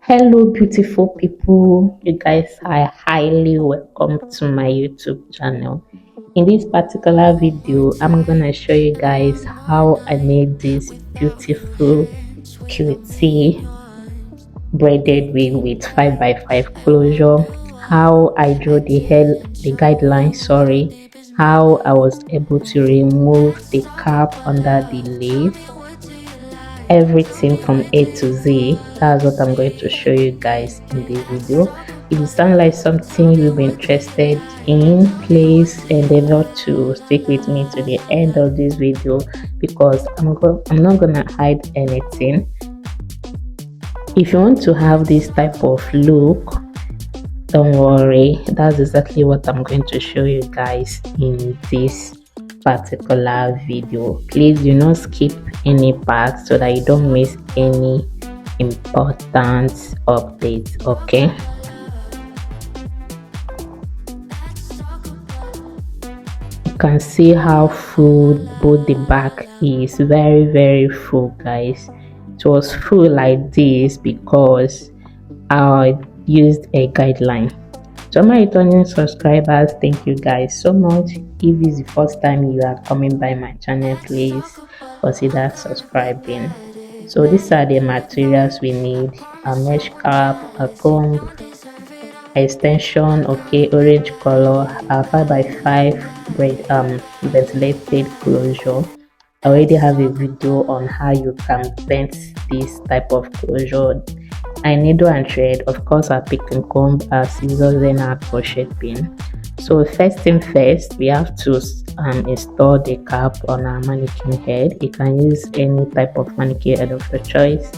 Hello, beautiful people. You guys are highly welcome to my YouTube channel. In this particular video, I'm gonna show you guys how I made this beautiful, cutie braided wig with 5x5 closure. How I drew the guideline. Sorry, how I was able to remove the cap under the lace, everything from A to Z. That's what I'm going to show you guys in this video. If it sounds like something you'll be interested in, please endeavor to stick with me to the end of this video, because I'm not gonna hide anything. If you want to have this type of look, don't worry, that's exactly what I'm going to show you guys in this particular video. Please do not skip any part so that you don't miss any important updates. Okay, you can see how full both the back is. Very full, guys. It was full like this because I used a guideline. To my returning subscribers, thank you guys so much. If this is the first time you are coming by my channel, please consider subscribing. So these are the materials we need: a mesh cap, a comb, extension, okay, orange color, a 5x5 braid ventilated closure. I already have a video on how you can vent this type of closure. A needle and thread, of course, a pick and comb, a scissors, and a crochet pin. So first thing first, we have to install the cap on our mannequin head. You can use any type of mannequin head of your choice.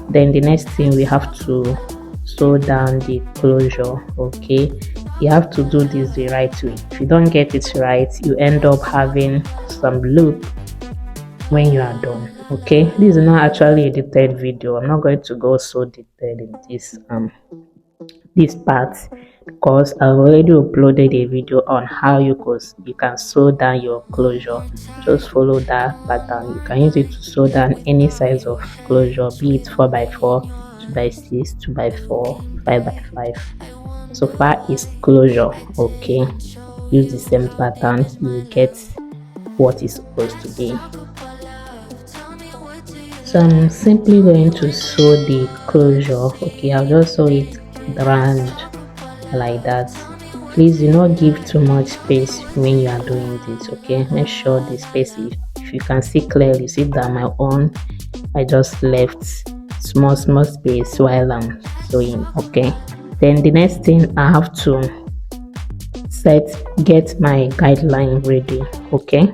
Then the next thing, we have to sew down the closure. Okay, you have to do this the right way. If you don't get it right, you end up having some loop when you are done. Okay, this is not actually a detailed video. I'm not going to go so detailed in this part because I've already uploaded a video on how you can sew down your closure. Just follow that pattern. You can use it to sew down any size of closure, be it 4x4, 2x6, 2x4, 5x5. So far is closure. Okay, use the same pattern, you get what is supposed to be. So I'm simply going to sew the closure. Okay, I'll just sew it round like that. Please do not give too much space when you are doing this. Okay, make sure the space, if you can see clearly, see that my own, I just left small space while I'm sewing. Okay, then the next thing, I have to get my guideline ready. Okay,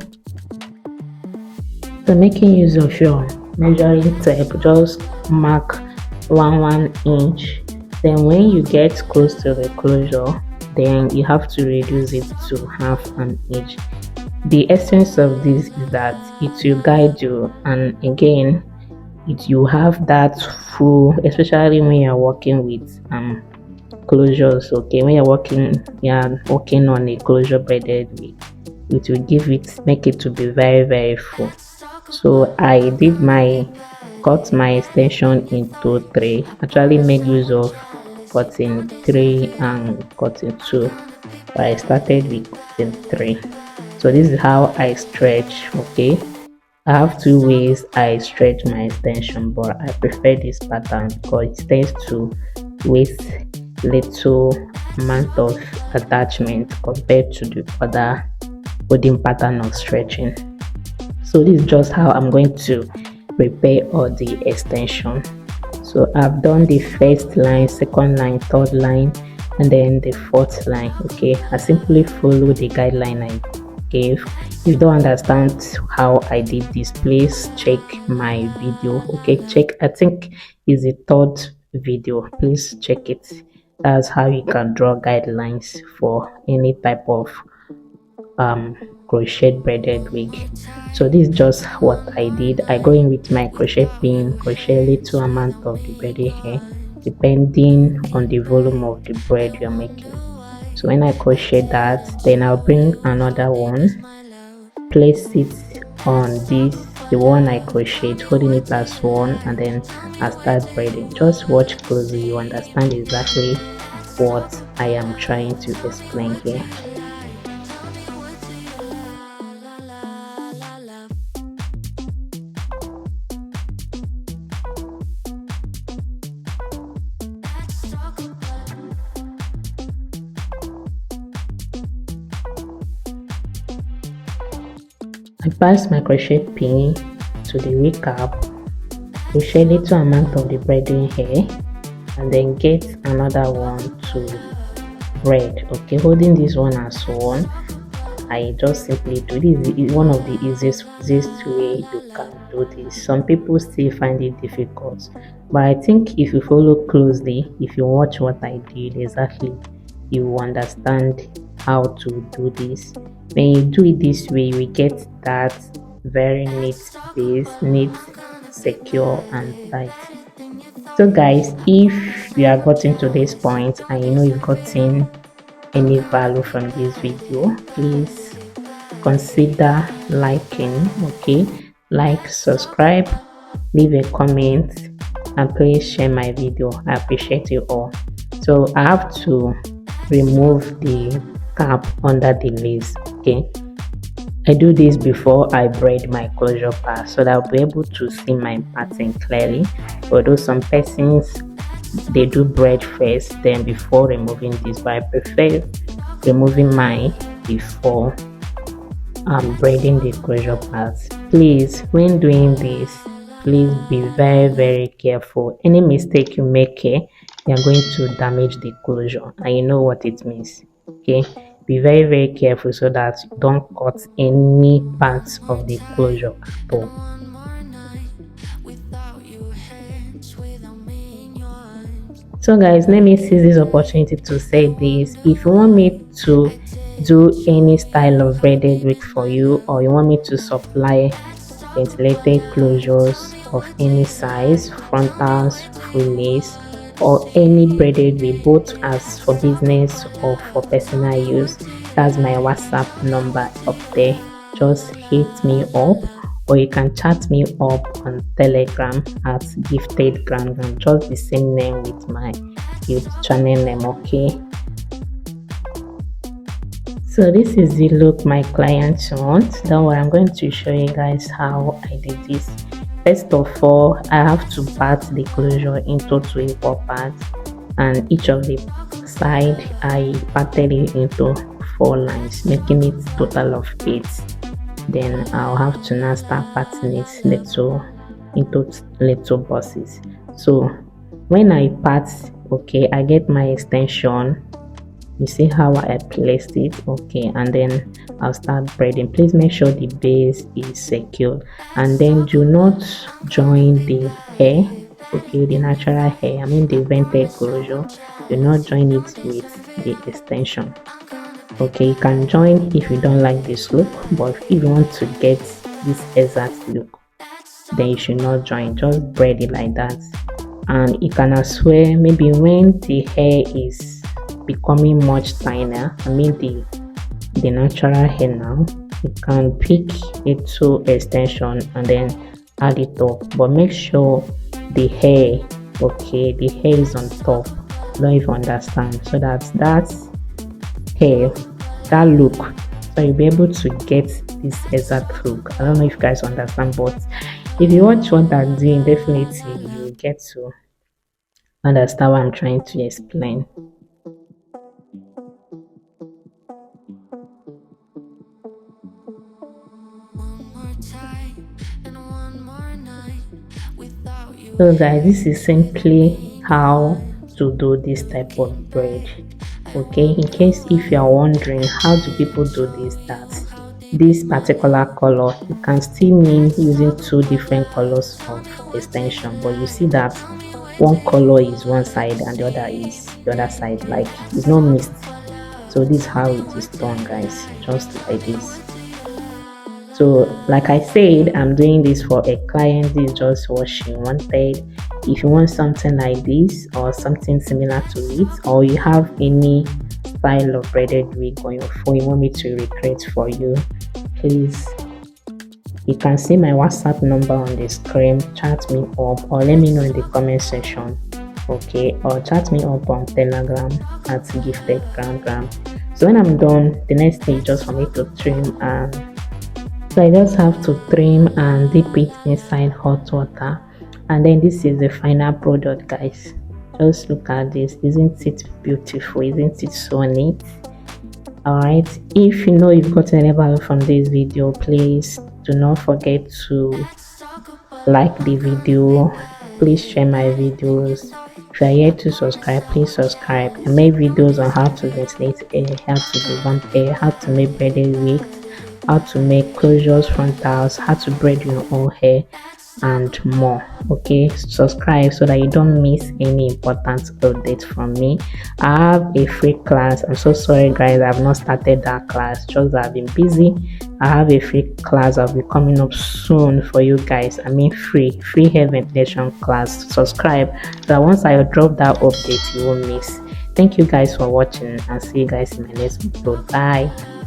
so making use of your measuring tape, just mark 1 inch. Then when you get close to the closure, then you have to reduce it to 1/2 inch. The essence of this is that it will guide you, and again, you have that full, especially when you're working with closures. Okay, when you're working on a closure braided wig, it will make it to be very full. So I cut my extension into 3. Actually made use of cutting 3 and cutting 2, but I started with cutting 3. So this is how I stretch. Okay, I have 2 ways I stretch my extension, but I prefer this pattern because it tends to waste little amount of attachment compared to the other holding pattern of stretching. So this is just how I'm going to prepare all the extension. So I've done the first line, second line, third line, and then the fourth line. Okay, I simply follow the guideline I gave. If you don't understand how I did this, please check my video. Okay, I think is the 3rd video. Please check it. That's how you can draw guidelines for any type of crochet braided wig. So this is just what I did. I go in with my crochet pin, crochet little amount of the braided hair depending on the volume of the braid you're making. So when I crochet that, then I'll bring another one, place it on this the one I crocheted, holding it as one, and then I start braiding. Just watch closely, you understand exactly what I am trying to explain here. I pass my crochet pin to the wig cap, crochet little amount of the braiding hair, and then get another one to braid. Okay, holding this one as one, I just simply do this. Is one of the easiest way you can do this. Some people still find it difficult, but I think if you follow closely, if you watch what I did exactly, you will understand how to do this. When you do it this way, you will get that very neat base, neat, secure, and tight. So guys, if you have gotten to this point and you know you've gotten any value from this video, please consider liking. Okay, like, subscribe, leave a comment, and please share my video. I appreciate you all. So I have to remove the cap under the lace. Okay, I do this before I braid my closure part so that I'll be able to see my pattern clearly. Although some persons, they do braid first, then before removing this, but I prefer removing mine before braiding the closure parts. Please, when doing this, please be very careful. Any mistake you make here, you are going to damage the closure, and you know what it means. Okay, be very careful so that you don't cut any parts of the closure at all. So guys, let me seize this opportunity to say this. If you want me to do any style of braided wig for you, or you want me to supply ventilated closures of any size, frontals, full lace, or any braided wig, both as for business or for personal use, that's my WhatsApp number up there. Just hit me up, or you can chat me up on Telegram at Gifted Grandma, just the same name with my YouTube channel name. Okay, so this is the look my clients want. Don't worry, I'm going to show you guys how I did this. First of all, I have to part the closure into 2 equal parts, and each of the side I parted it into 4 lines, making it total of 8. Then I'll have to now start parting it into little bosses. So when I part, okay, I get my extension. You see how I placed it, okay, and then I'll start braiding. Please make sure the base is secure, and then do not join the hair, okay, the natural hair, I mean the vented closure, do not join it with the extension. Okay, you can join if you don't like this look, but if you want to get this exact look, then you should not join. Just braid it like that. And you can as well, maybe when the hair is becoming much thinner, I mean the natural hair now, you can pick it to extension and then add it up, but make sure the hair, okay, the hair is on top. Don't even understand, so that's hair, that look, so you'll be able to get this exact look. I don't know if you guys understand, but if you watch what I'm doing, definitely you will get to understand what I'm trying to explain. So guys, this is simply how to do this type of braid. Okay, in case if you are wondering how do people do this particular color, you can still mean using 2 different colors of extension, but you see that one color is one side and the other is the other side, like it's not mixed. So this is how it is done, guys, just like this. So like I said, I'm doing this for a client. This is just what she wanted. If you want something like this or something similar to it, or you have any style of braided wig on your phone you want me to recreate for you, please You can see my WhatsApp number on the screen. Chat me up or let me know in the comment section. Okay, or chat me up on Telegram at gifted gram. So when I'm done, the next thing is just for me to trim, and so I just have to trim and dip it inside hot water. And then this is the final product, guys. Just look at this. Isn't it beautiful? Isn't it so neat? Alright, if you know you've gotten any value from this video, please do not forget to like the video. Please share my videos. If you are yet to subscribe, please subscribe. I make videos on how to ventilate hair, how to revamp hair, how to make braided wigs, how to make closures, frontals, how to braid your own hair, and more. Okay, subscribe so that you don't miss any important updates from me. I have a free class. I'm so sorry guys, I've not started that class, just that I've been busy. I have a free class I'll be coming up soon for you guys. I mean free hair ventilation class. Subscribe so that once I drop that update you won't miss. Thank you guys for watching, and see you guys in my next video. Bye.